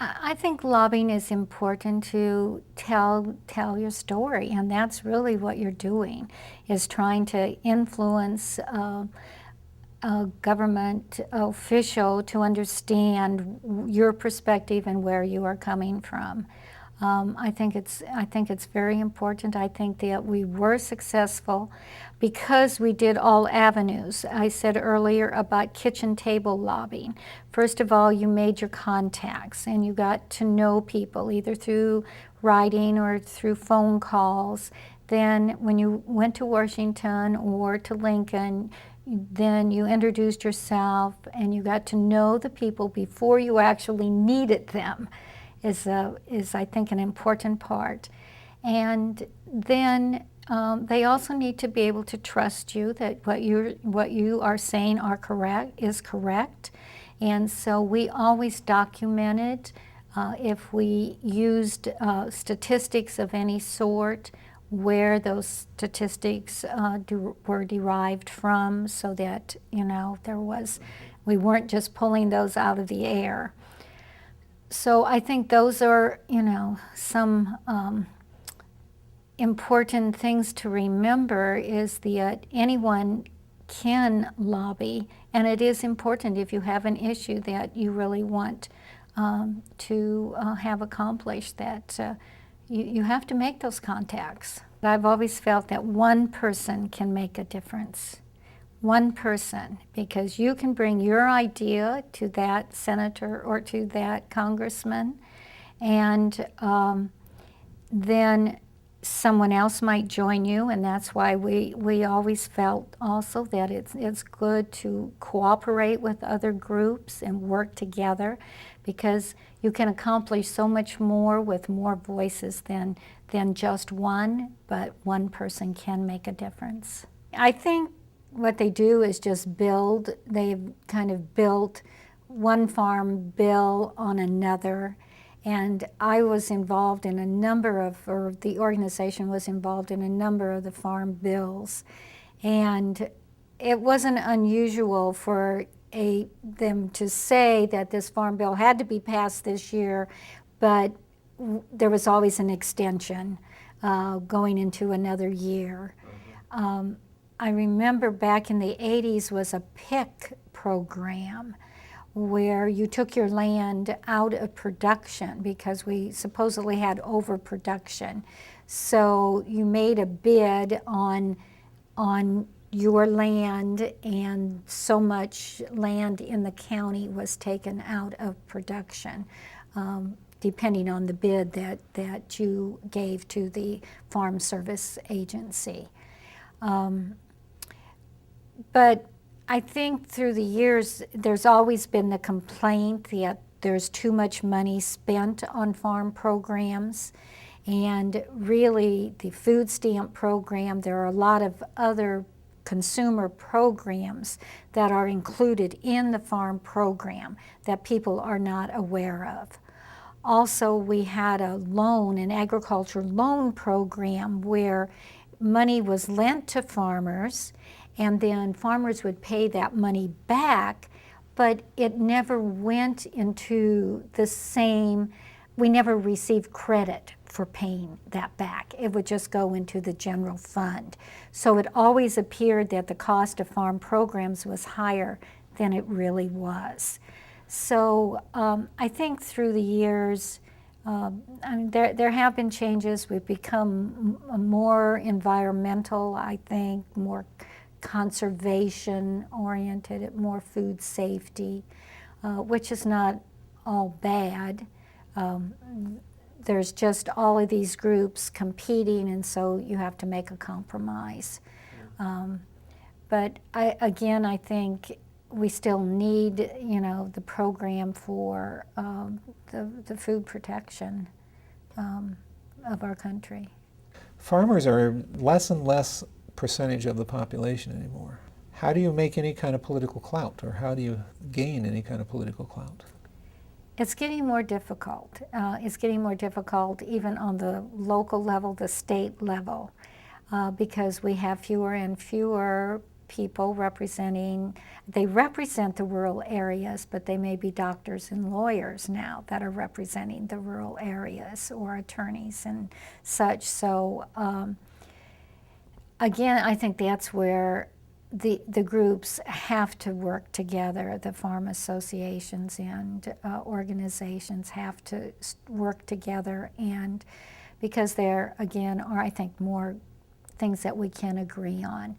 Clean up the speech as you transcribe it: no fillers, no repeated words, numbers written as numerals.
I think lobbying is important to tell your story, and that's really what you're doing, is trying to influence a government official to understand your perspective and where you are coming from. I think it's very important. I think that we were successful because we did all avenues. I said earlier about kitchen table lobbying. First of all, you made your contacts and you got to know people either through writing or through phone calls. Then when you went to Washington or to Lincoln, then you introduced yourself and you got to know the people before you actually needed them. Is I think an important part. And then they also need to be able to trust you that what you are saying is correct. And so we always documented if we used statistics of any sort, where those statistics were derived from, so that we weren't just pulling those out of the air. So I think those are, some important things to remember, is that anyone can lobby, and it is important if you have an issue that you really want to have accomplished, that you have to make those contacts. I've always felt that one person can make a difference. One person, because you can bring your idea to that senator or to that congressman, and then someone else might join you, and that's why we always felt also that it's good to cooperate with other groups and work together, because you can accomplish so much more with more voices than just one, but one person can make a difference. I think what they do is just they've kind of built one farm bill on another. And I was involved in the organization was involved in a number of the farm bills. And it wasn't unusual for them to say that this farm bill had to be passed this year, but there was always an extension going into another year. I remember back in the 80s was a PIC program where you took your land out of production because we supposedly had overproduction. So you made a bid on your land, and so much land in the county was taken out of production, depending on the bid that you gave to the Farm Service Agency. But I think through the years, there's always been the complaint that there's too much money spent on farm programs. And really, the food stamp program, there are a lot of other consumer programs that are included in the farm program that people are not aware of. Also, we had an agriculture loan program where money was lent to farmers, and then farmers would pay that money back, but it never went into we never received credit for paying that back. It would just go into the general fund. So it always appeared that the cost of farm programs was higher than it really was. So I think through the years, there have been changes. We've become more environmental, I think, more conservation-oriented, more food safety, which is not all bad. There's just all of these groups competing, and so you have to make a compromise. But I think we still need, the program for the food protection of our country. Farmers are less and less percentage of the population anymore. How do you make any kind of political clout, or how do you gain any kind of political clout? It's getting more difficult. It's getting more difficult even on the local level, the state level, because we have fewer and fewer people representing, they represent the rural areas, but they may be doctors and lawyers now that are representing the rural areas, or attorneys and such. So again, I think that's where the groups have to work together. The farm associations and organizations have to work together, and because there, again, are, I think, more things that we can agree on.